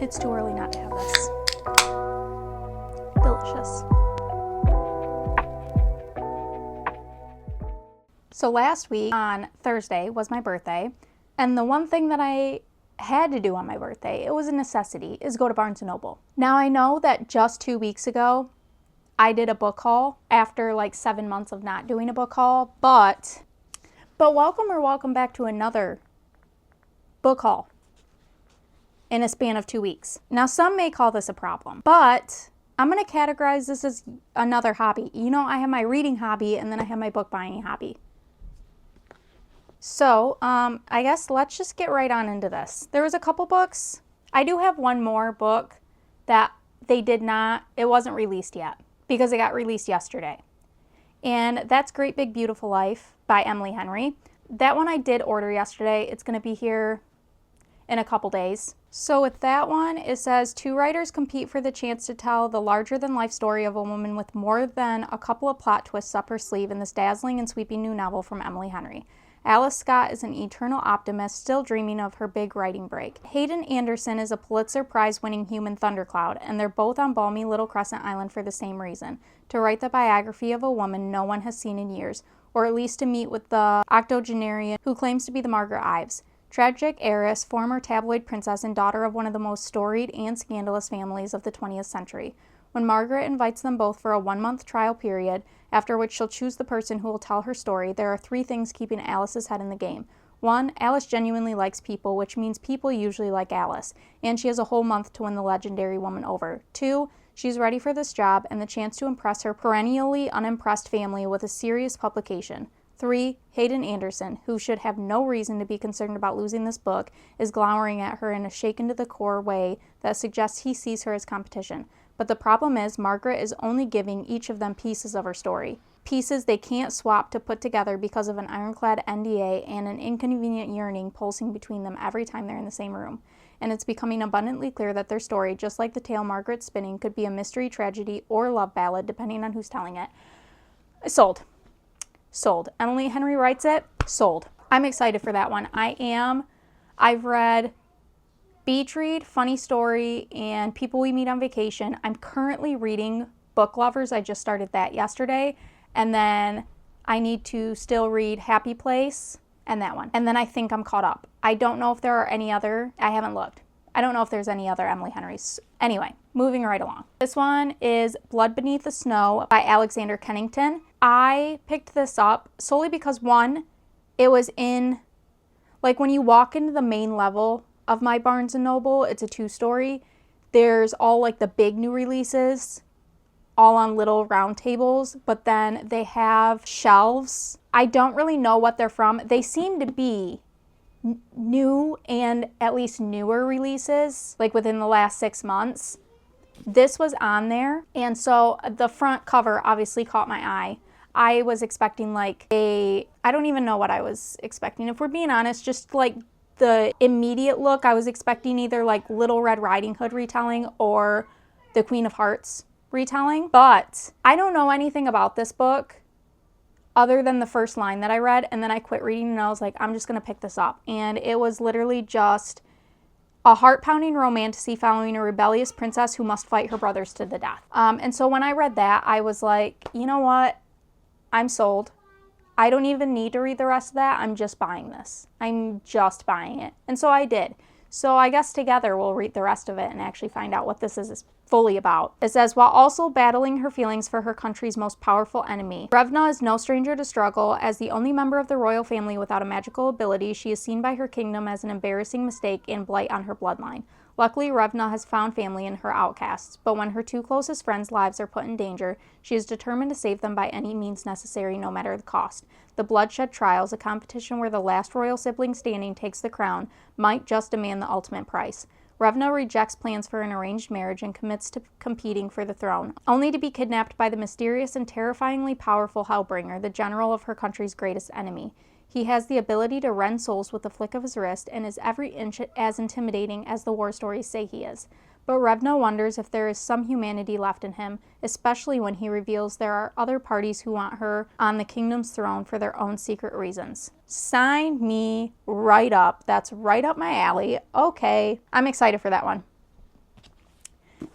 It's too early not to have this. Delicious. So last week on Thursday was my birthday, and the one thing that I had to do on my birthday, it was a necessity, is go to Barnes & Noble. Now I know that just 2 weeks ago, I did a book haul after like 7 months of not doing a book haul, but welcome back to another book haul in a span of 2 weeks. Now some may call this a problem, but I'm going to categorize this as another hobby. You know, I have my reading hobby and then I have my book buying hobby. So, I guess let's just get right on into this. There was a couple books. I do have one more book that it wasn't released yet because it got released yesterday. And that's Great Big Beautiful Life by Emily Henry. That one I did order yesterday. It's going to be here in a couple days. So with that one, it says, 2 writers compete for the chance to tell the larger-than-life story of a woman with more than a couple of plot twists up her sleeve in this dazzling and sweeping new novel from Emily Henry. Alice Scott is an eternal optimist, still dreaming of her big writing break. Hayden Anderson is a Pulitzer Prize-winning human thundercloud, and they're both on balmy Little Crescent Island for the same reason, to write the biography of a woman no one has seen in years, or at least to meet with the octogenarian who claims to be the Margaret Ives. Tragic heiress, former tabloid princess, and daughter of one of the most storied and scandalous families of the 20th century. When Margaret invites them both for a 1-month trial period, after which she'll choose the person who will tell her story, there are 3 things keeping Alice's head in the game. 1, Alice genuinely likes people, which means people usually like Alice, and she has a whole month to win the legendary woman over. 2, she's ready for this job and the chance to impress her perennially unimpressed family with a serious publication. 3, Hayden Anderson, who should have no reason to be concerned about losing this book, is glowering at her in a shaken-to-the-core way that suggests he sees her as competition. But the problem is, Margaret is only giving each of them pieces of her story. Pieces they can't swap to put together because of an ironclad NDA and an inconvenient yearning pulsing between them every time they're in the same room. And it's becoming abundantly clear that their story, just like the tale Margaret's spinning, could be a mystery, tragedy, or love ballad, depending on who's telling it. Sold. Emily Henry writes it. Sold. I'm excited for that one. I've read Beach Read, Funny Story, and People We Meet on Vacation. I'm currently reading Book Lovers. I just started that yesterday. And then I need to still read Happy Place and that one. And then I think I'm caught up. I don't know if there are any other. I haven't looked. I don't know if there's any other Emily Henrys. Anyway, moving right along. This one is Blood Beneath the Snow by Alexander Kennington. I picked this up solely because, one, it was in, like, when you walk into the main level of my Barnes & Noble, it's a 2-story. There's all, like, the big new releases, all on little round tables, but then they have shelves. I don't really know what they're from. They seem to be new and at least newer releases, like within the last 6 months. This was on there, and so the front cover obviously caught my eye. I was expecting I don't even know what I was expecting. If we're being honest, just like the immediate look, I was expecting either like Little Red Riding Hood retelling or the Queen of Hearts retelling. But I don't know anything about this book other than the first line that I read, and then I quit reading and I was like, I'm just going to pick this up. And it was literally just a heart-pounding romantasy following a rebellious princess who must fight her brothers to the death. And so when I read that, I was like, you know what? I'm sold. I don't even need to read the rest of that. I'm just buying this. I'm just buying it. And so I did. So I guess together we'll read the rest of it and actually find out what this is fully about. It says, while also battling her feelings for her country's most powerful enemy, Revna is no stranger to struggle. As the only member of the royal family without a magical ability, she is seen by her kingdom as an embarrassing mistake and blight on her bloodline. Luckily, Revna has found family in her outcasts, but when her 2 closest friends' lives are put in danger, she is determined to save them by any means necessary, no matter the cost. The Bloodshed Trials, a competition where the last royal sibling standing takes the crown, might just demand the ultimate price. Revna rejects plans for an arranged marriage and commits to competing for the throne, only to be kidnapped by the mysterious and terrifyingly powerful Hellbringer, the general of her country's greatest enemy. He has the ability to rend souls with the flick of his wrist and is every inch as intimidating as the war stories say he is. But Revna wonders if there is some humanity left in him, especially when he reveals there are other parties who want her on the kingdom's throne for their own secret reasons. Sign me right up. That's right up my alley. Okay, I'm excited for that one.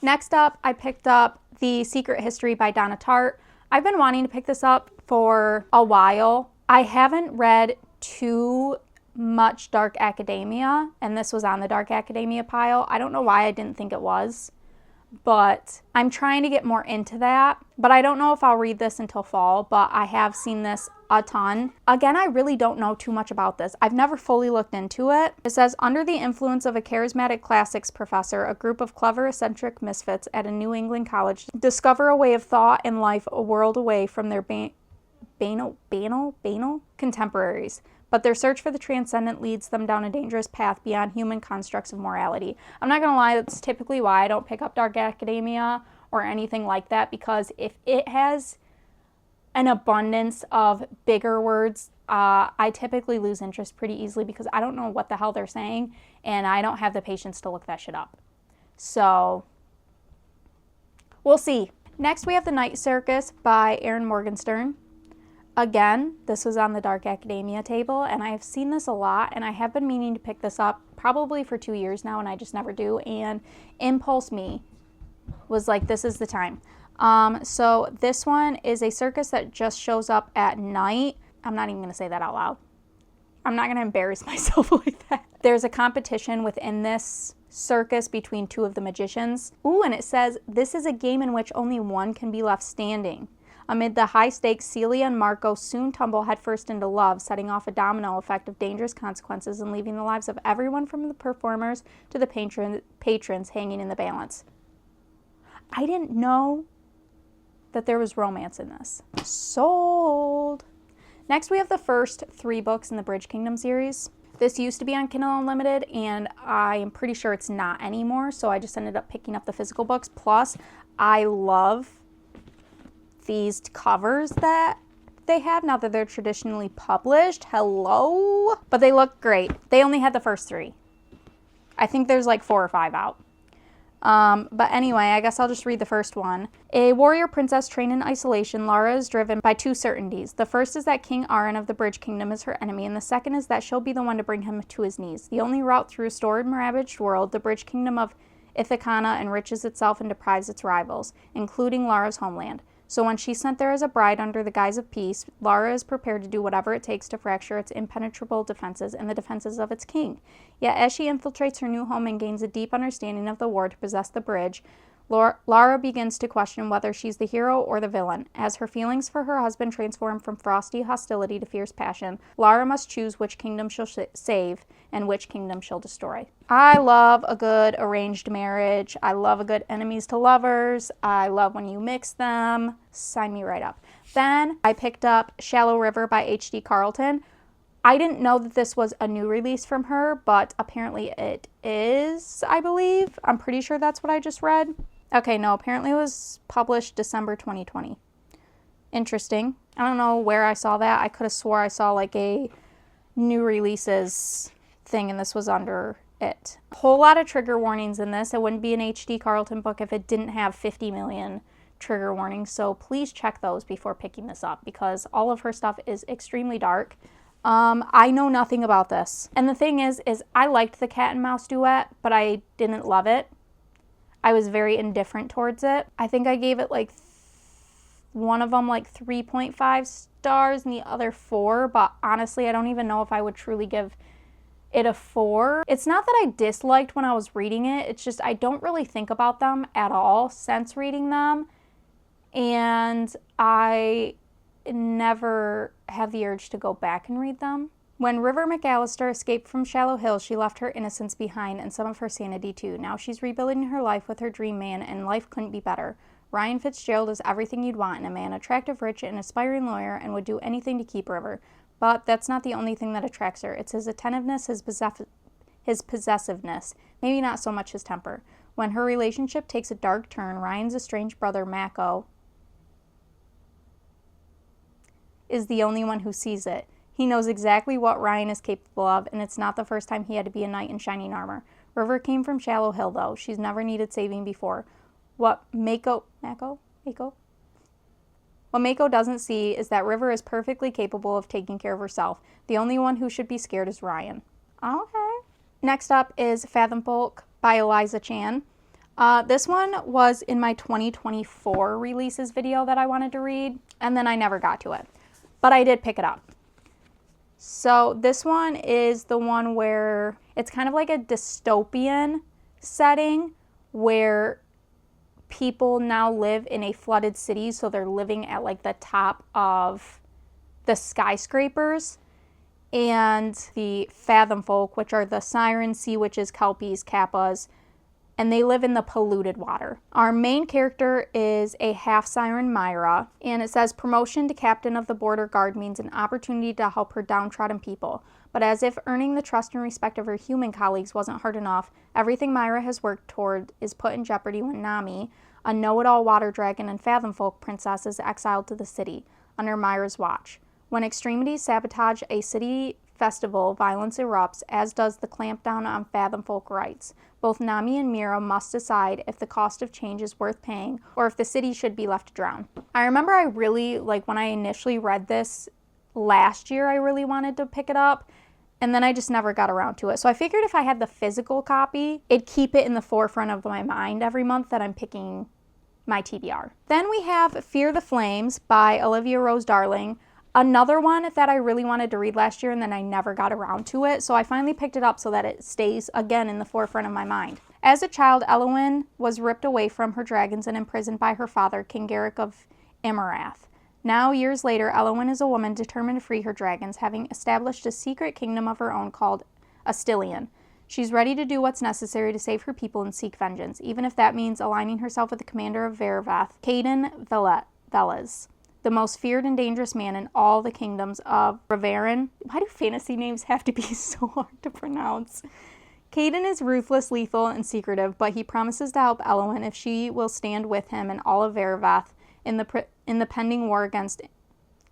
Next up, I picked up The Secret History by Donna Tartt. I've been wanting to pick this up for a while. I haven't read too much dark academia, and this was on the dark academia pile. I don't know why I didn't think it was, but I'm trying to get more into that. But I don't know if I'll read this until fall, but I have seen this a ton. Again, I really don't know too much about this. I've never fully looked into it. It says, under the influence of a charismatic classics professor, a group of clever, eccentric misfits at a New England college discover a way of thought and life a world away from their banal contemporaries. But their search for the transcendent leads them down a dangerous path beyond human constructs of morality. I'm not going to lie, that's typically why I don't pick up dark academia or anything like that, because if it has an abundance of bigger words, I typically lose interest pretty easily because I don't know what the hell they're saying, and I don't have the patience to look that shit up. So, we'll see. Next, we have The Night Circus by Erin Morgenstern. Again, this was on the dark academia table, and I have seen this a lot, and I have been meaning to pick this up probably for 2 years now, and I just never do, and Impulse Me was like, this is the time. So this one is a circus that just shows up at night. I'm not even going to say that out loud. I'm not going to embarrass myself like that. There's a competition within this circus between two of the magicians. Ooh, and it says, this is a game in which only one can be left standing. Amid the high stakes, Celia and Marco soon tumble headfirst into love, setting off a domino effect of dangerous consequences and leaving the lives of everyone from the performers to the patrons hanging in the balance. I didn't know that there was romance in this. Sold! Next, we have the first 3 books in the Bridge Kingdom series. This used to be on Kindle Unlimited, and I am pretty sure it's not anymore, so I just ended up picking up the physical books. Plus, I love these covers that they have now that they're traditionally published. Hello! But they look great. They only had the first 3. I think there's like 4 or 5 out. But anyway, I guess I'll just read the first one. A warrior princess trained in isolation, Lara is driven by 2 certainties. The first is that King Arin of the Bridge Kingdom is her enemy, and the second is that she'll be the one to bring him to his knees. The only route through a storied and ravaged world, the Bridge Kingdom of Ithacana enriches itself and deprives its rivals, including Lara's homeland. So when she's sent there as a bride under the guise of peace, Lara is prepared to do whatever it takes to fracture its impenetrable defenses and the defenses of its king. Yet as she infiltrates her new home and gains a deep understanding of the war to possess the bridge, Lara begins to question whether she's the hero or the villain. As her feelings for her husband transform from frosty hostility to fierce passion, Lara must choose which kingdom she'll save and which kingdom she'll destroy. I love a good arranged marriage. I love a good enemies to lovers. I love when you mix them. Sign me right up. Then I picked up Shallow River by H.D. Carlton. I didn't know that this was a new release from her, but apparently it is, I believe. I'm pretty sure that's what I just read. Okay, no, apparently it was published December 2020. Interesting. I don't know where I saw that. I could have swore I saw like a new releases thing and this was under it. A whole lot of trigger warnings in this. It wouldn't be an H.D. Carlton book if it didn't have 50 million trigger warnings, so please check those before picking this up because all of her stuff is extremely dark. I know nothing about this. And the thing is I liked the cat and mouse duet, but I didn't love it. I was very indifferent towards it. I think I gave it like one of them like 3.5 stars and the other 4, but honestly, I don't even know if I would truly give it a 4. It's not that I disliked when I was reading it. It's just I don't really think about them at all since reading them. And I never have the urge to go back and read them. When River McAllister escaped from Shallow Hill, she left her innocence behind and some of her sanity too. Now she's rebuilding her life with her dream man, and life couldn't be better. Ryan Fitzgerald is everything you'd want in a man, attractive, rich, and aspiring lawyer, and would do anything to keep River. But that's not the only thing that attracts her. It's his attentiveness, his possessiveness, maybe not so much his temper. When her relationship takes a dark turn, Ryan's estranged brother, Mako, is the only one who sees it. He knows exactly what Ryan is capable of, and it's not the first time he had to be a knight in shining armor. River came from Shallow Hill, though. She's never needed saving before. What Mako doesn't see is that River is perfectly capable of taking care of herself. The only one who should be scared is Ryan. Okay. Next up is Fathom Folk by Eliza Chan. This one was in my 2024 releases video that I wanted to read, and then I never got to it. But I did pick it up. So this one is the one where it's kind of like a dystopian setting where people now live in a flooded city, so they're living at like the top of the skyscrapers. And the Fathom folk, which are the sirens, sea witches, kelpies, kappas, and they live in the polluted water. Our main character is a half-siren, Myra, and it says promotion to captain of the border guard means an opportunity to help her downtrodden people. But as if earning the trust and respect of her human colleagues wasn't hard enough, everything Myra has worked toward is put in jeopardy when Nami, a know-it-all water dragon and Fathom folk princess, is exiled to the city under Myra's watch. When extremities sabotage a city festival, violence erupts, as does the clampdown on Fathom folk rights. Both Nami and Mira must decide if the cost of change is worth paying or if the city should be left to drown. I remember I really, when I initially read this last year, I really wanted to pick it up, and then I just never got around to it. So I figured if I had the physical copy, it'd keep it in the forefront of my mind every month that I'm picking my TBR. Then we have Fear the Flames by Olivia Rose Darling. Another one that I really wanted to read last year and then I never got around to it, so I finally picked it up so that it stays again in the forefront of my mind. As a child, Elwyn was ripped away from her dragons and imprisoned by her father, King Garrick of Imarath. Now, years later, Elwyn is a woman determined to free her dragons, having established a secret kingdom of her own called Astilion. She's ready to do what's necessary to save her people and seek vengeance, even if that means aligning herself with the commander of Veravath, Caden Velez, the most feared and dangerous man in all the kingdoms of Reverin. Why do fantasy names have to be so hard to pronounce? Caden is ruthless, lethal, and secretive, but he promises to help Elwyn if she will stand with him and all of Veravath in the pending war against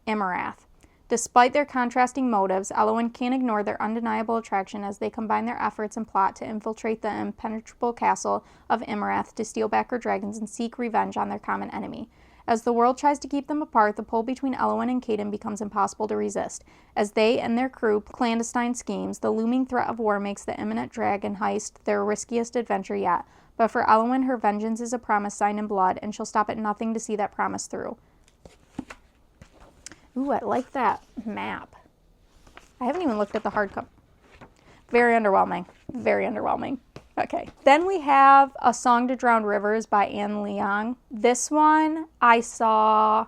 Imarath. Despite their contrasting motives, Elwyn can't ignore their undeniable attraction as they combine their efforts and plot to infiltrate the impenetrable castle of Imarath to steal back her dragons and seek revenge on their common enemy. As the world tries to keep them apart, the pull between Elwyn and Caden becomes impossible to resist. As they and their crew clandestine schemes, the looming threat of war makes the imminent dragon heist their riskiest adventure yet. But for Elwyn, her vengeance is a promise signed in blood, and she'll stop at nothing to see that promise through. Ooh, I like that map. I haven't even looked at the hardcover. Very underwhelming. Very underwhelming. Okay. Then we have A Song to Drown Rivers by Anne Leong. This one I saw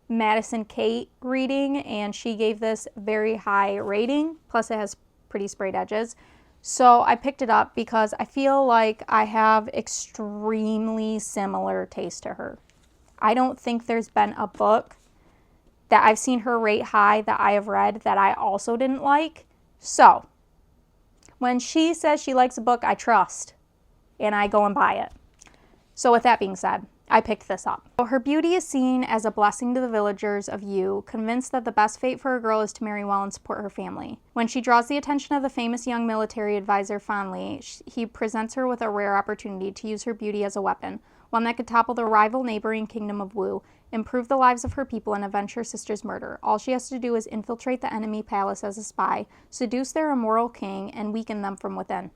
Madison Kate reading, and she gave this very high rating. Plus it has pretty sprayed edges. So I picked it up because I feel like I have extremely similar taste to her. I don't think there's been a book that I've seen her rate high that I have read that I also didn't like. So when she says she likes a book, I trust, and I go and buy it. So with that being said, I picked this up. Her beauty is seen as a blessing to the villagers of Yu, convinced that the best fate for a girl is to marry well and support her family. When she draws the attention of the famous young military advisor Fanli, he presents her with a rare opportunity to use her beauty as a weapon, one that could topple the rival neighboring kingdom of Wu, improve the lives of her people, and avenge her sister's murder. All she has to do is infiltrate the enemy palace as a spy, seduce their immoral king, and weaken them from within.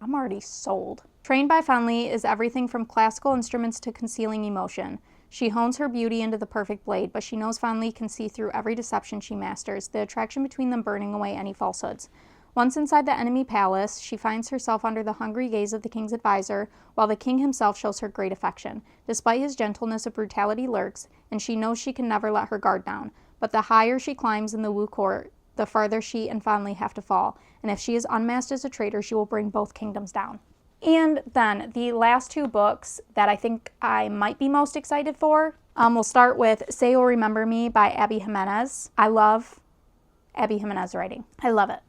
I'm already sold. Trained by Fanli is everything from classical instruments to concealing emotion. She hones her beauty into the perfect blade, but she knows Fanli can see through every deception she masters, the attraction between them burning away any falsehoods. Once inside the enemy palace, she finds herself under the hungry gaze of the king's advisor, while the king himself shows her great affection. Despite his gentleness, a brutality lurks, and she knows she can never let her guard down. But the higher she climbs in the Wu court, the farther she and Fanli have to fall, and if she is unmasked as a traitor, she will bring both kingdoms down. And then the last two books that I think I might be most excited for, we'll start with Say You'll Remember Me by Abby Jimenez. I love Abby Jimenez writing. I love it.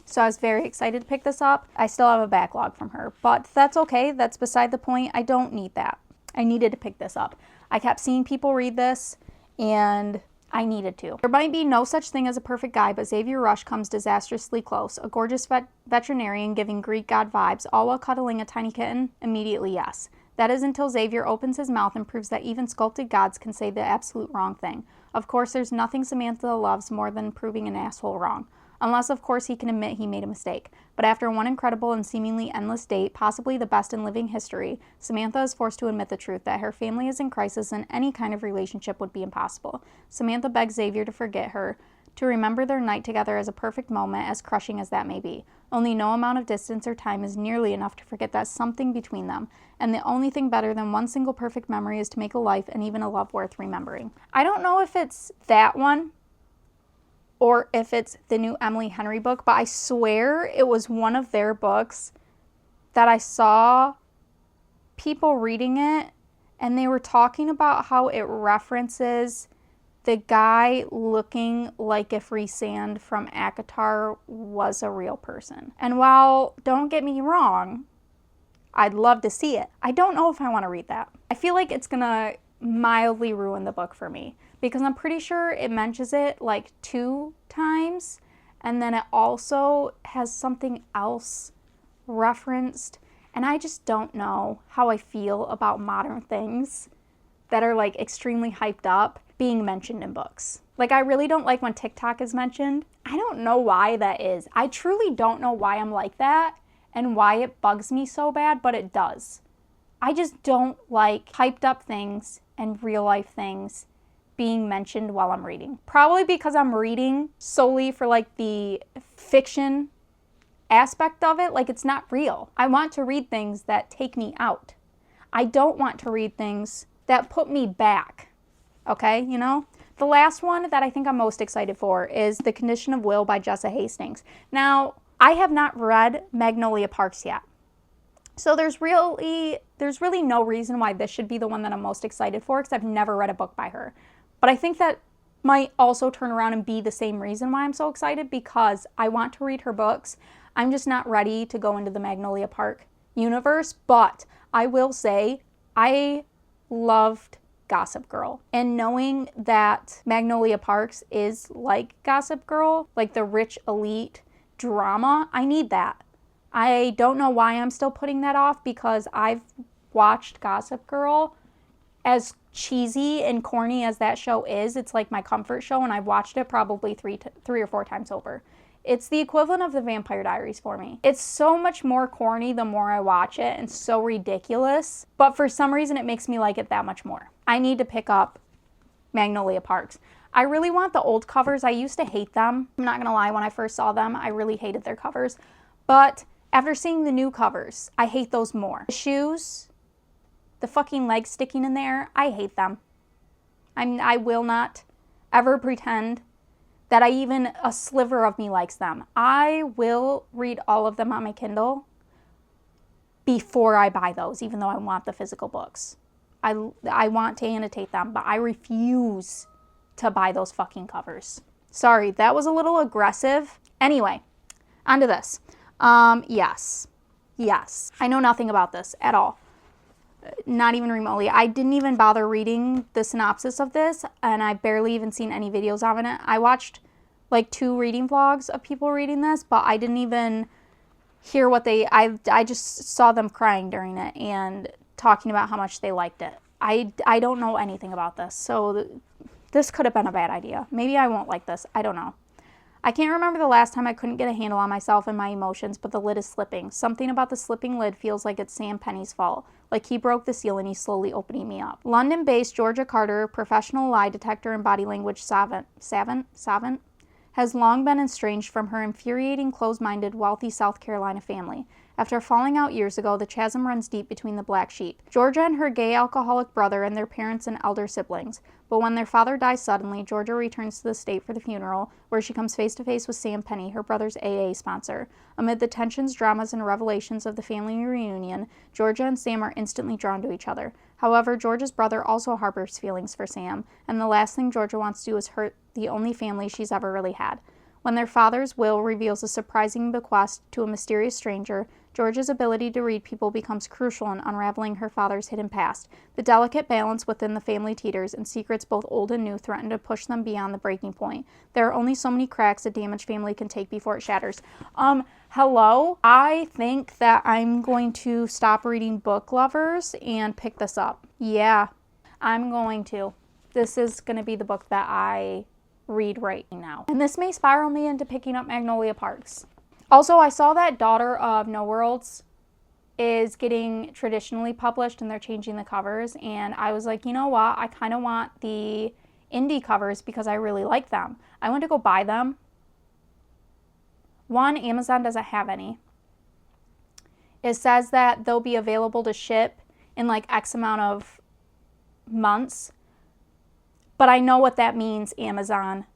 So I was very excited to pick this up. I still have a backlog from her, but that's okay. That's beside the point. I don't need that. I needed to pick this up. I kept seeing people read this, and I needed to. There might be no such thing as a perfect guy, but Xavier Rush comes disastrously close. A gorgeous veterinarian giving Greek god vibes, all while cuddling a tiny kitten? Immediately yes. That is until Xavier opens his mouth and proves that even sculpted gods can say the absolute wrong thing. Of course, there's nothing Samantha loves more than proving an asshole wrong. unless of course he can admit he made a mistake. But after one incredible and seemingly endless date, possibly the best in living history, Samantha is forced to admit the truth that her family is in crisis and any kind of relationship would be impossible. Samantha begs Xavier to forget her, to remember their night together as a perfect moment, as crushing as that may be. Only no amount of distance or time is nearly enough to forget that something between them, and the only thing better than one single perfect memory is to make a life and even a love worth remembering. I don't know if it's that one or if it's the new Emily Henry book, but I swear it was one of their books that I saw people reading it, and they were talking about how it references the guy looking like if Rhysand from ACOTAR was a real person. And while, don't get me wrong, I'd love to see it, I don't know if I want to read that. I feel like it's gonna mildly ruin the book for me, because I'm pretty sure it mentions it like 2 times, and then it also has something else referenced, and I just don't know how I feel about modern things that are like extremely hyped up being mentioned in books. Like, I really don't like when TikTok is mentioned. I don't know why that is. I truly don't know why I'm like that and why it bugs me so bad, but it does. I just don't like hyped up things and real life things being mentioned while I'm reading. Probably because I'm reading solely for like the fiction aspect of it. Like, it's not real. I want to read things that take me out. I don't want to read things that put me back. Okay, you know? The last one that I think I'm most excited for is The Condition of Will by Jessa Hastings. Now, I have not read Magnolia Parks yet. So there's really no reason why this should be the one that I'm most excited for, because I've never read a book by her. But I think that might also turn around and be the same reason why I'm so excited, because I want to read her books. I'm just not ready to go into the Magnolia Park universe, but I will say I loved Gossip Girl. And knowing that Magnolia Parks is like Gossip Girl, like the rich elite drama, I need that. I don't know why I'm still putting that off, because I've watched Gossip Girl. As cheesy and corny as that show is, it's like my comfort show, and I've watched it probably three or four times over. It's the equivalent of the Vampire Diaries for me. It's so much more corny the more I watch it, and so ridiculous, but for some reason it makes me like it that much more. I need to pick up Magnolia Parks. I really want the old covers. I used to hate them. I'm not gonna lie, when I first saw them, I really hated their covers. But after seeing the new covers, I hate those more. The shoes, the fucking legs sticking in there, I hate them. I will not ever pretend that even a sliver of me likes them. I will read all of them on my Kindle before I buy those, even though I want the physical books. I want to annotate them, but I refuse to buy those fucking covers. Sorry, that was a little aggressive. Anyway, onto this. Yes. I know nothing about this at all. Not even remotely. I didn't even bother reading the synopsis of this, and I've barely even seen any videos of it. I watched like 2 reading vlogs of people reading this, but I didn't even hear what I just saw them crying during it and talking about how much they liked it. I don't know anything about this, so this could have been a bad idea. Maybe I won't like this. I don't know. I can't remember the last time I couldn't get a handle on myself and my emotions, but the lid is slipping. Something about the slipping lid feels like it's Sam Penny's fault, like he broke the seal and he's slowly opening me up. London-based Georgia Carter, professional lie detector and body language savant, has long been estranged from her infuriating, closed-minded, wealthy South Carolina family. After falling out years ago, the chasm runs deep between the black sheep, Georgia and her gay alcoholic brother and their parents and elder siblings. But when their father dies suddenly, Georgia returns to the state for the funeral, where she comes face to face with Sam Penny, her brother's AA sponsor. Amid the tensions, dramas, and revelations of the family reunion, Georgia and Sam are instantly drawn to each other. However, Georgia's brother also harbors feelings for Sam, and the last thing Georgia wants to do is hurt the only family she's ever really had. When their father's will reveals a surprising bequest to a mysterious stranger, Georgia's ability to read people becomes crucial in unraveling her father's hidden past. The delicate balance within the family teeters, and secrets both old and new threaten to push them beyond the breaking point. There are only so many cracks a damaged family can take before it shatters. Hello? I think that I'm going to stop reading Book Lovers and pick this up. Yeah, I'm going to. This is going to be the book that I read right now. And this may spiral me into picking up Magnolia Parks. Also, I saw that Daughter of No Worlds is getting traditionally published and they're changing the covers. And I was like, you know what? I kind of want the indie covers because I really like them. I went to go buy them. One, Amazon doesn't have any. It says that they'll be available to ship in like X amount of months. But I know what that means, Amazon.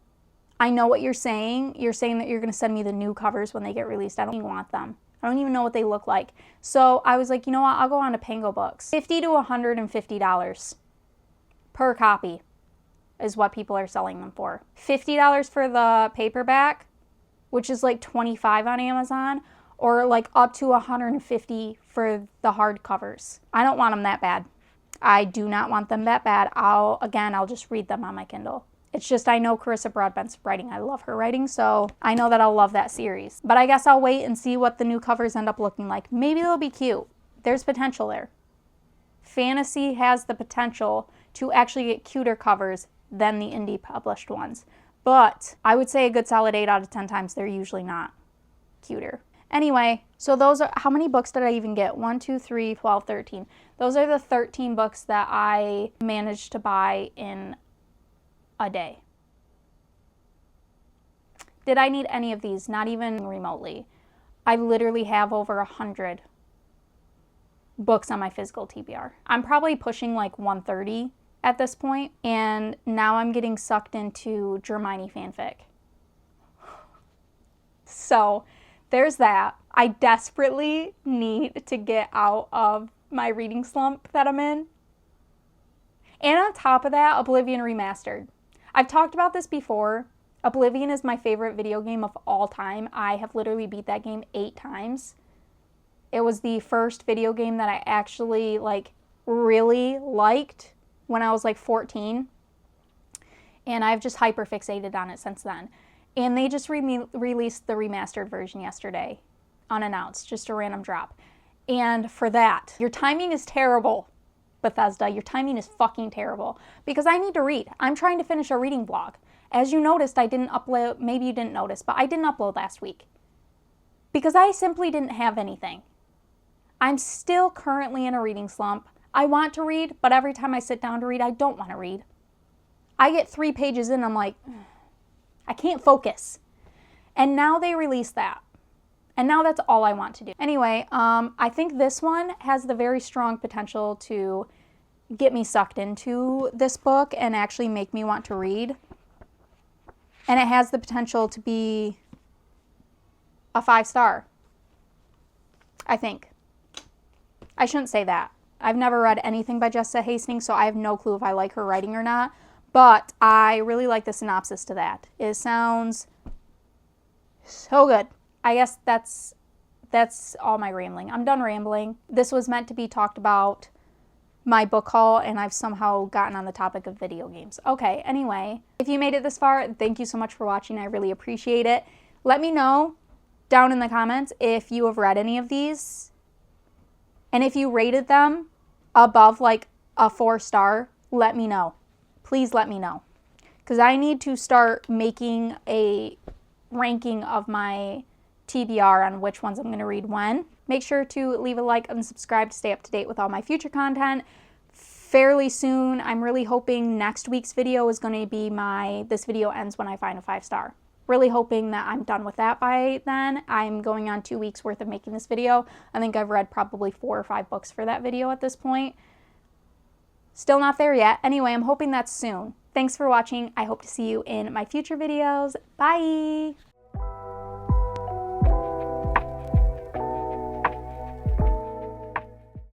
I know what you're saying. You're saying that you're going to send me the new covers when they get released. I don't even want them. I don't even know what they look like. So I was like, you know what? I'll go on to Pango Books. $50 to $150 per copy is what people are selling them for. $50 for the paperback, which is like $25 on Amazon, or like up to $150 for the hardcovers. I don't want them that bad. I do not want them that bad. I'll just read them on my Kindle. It's just I know Carissa Broadbent's writing. I love her writing, so I know that I'll love that series. But I guess I'll wait and see what the new covers end up looking like. Maybe they'll be cute. There's potential there. Fantasy has the potential to actually get cuter covers than the indie published ones. But I would say a good solid 8 out of 10 times they're usually not cuter. Anyway, so those are, how many books did I even get? 1, 2, 3, 12, 13. Those are the 13 books that I managed to buy in a day. Did I need any of these? Not even remotely. I literally have over 100 books on my physical TBR. I'm probably pushing like 130 at this point, and now I'm getting sucked into Hermione fanfic. So there's that. I desperately need to get out of my reading slump that I'm in. And on top of that, Oblivion Remastered. I've talked about this before. Oblivion is my favorite video game of all time. I have literally beat that game 8 times. It was the first video game that I actually really liked when I was like 14. And I've just hyper fixated on it since then. And they just released the remastered version yesterday, unannounced, just a random drop. And for that, your timing is terrible, Bethesda. Your timing is fucking terrible, because I need to read. I'm trying to finish a reading vlog. As you noticed, I didn't upload, maybe you didn't notice, but I didn't upload last week because I simply didn't have anything. I'm still currently in a reading slump. I want to read, but every time I sit down to read, I don't want to read. I get 3 pages in, I'm like, I can't focus. And now they release that. And now that's all I want to do. Anyway, I think this one has the very strong potential to get me sucked into this book and actually make me want to read. And it has the potential to be a 5-star, I think. I shouldn't say that. I've never read anything by Jessica Hastings, so I have no clue if I like her writing or not. But I really like the synopsis to that. It sounds so good. I guess that's all my rambling. I'm done rambling. This was meant to be talked about my book haul, and I've somehow gotten on the topic of video games. Okay, anyway, if you made it this far, thank you so much for watching. I really appreciate it. Let me know down in the comments if you have read any of these, and if you rated them above like a 4-star, let me know. Please let me know, because I need to start making a ranking of my TBR on which ones I'm going to read when. Make sure to leave a like and subscribe to stay up to date with all my future content. Fairly soon, I'm really hoping next week's video is going to be this video ends when I find a 5-star. Really hoping that I'm done with that by then. I'm going on 2 weeks worth of making this video. I think I've read probably 4 or 5 books for that video at this point. Still not there yet. Anyway, I'm hoping that's soon. Thanks for watching. I hope to see you in my future videos. Bye!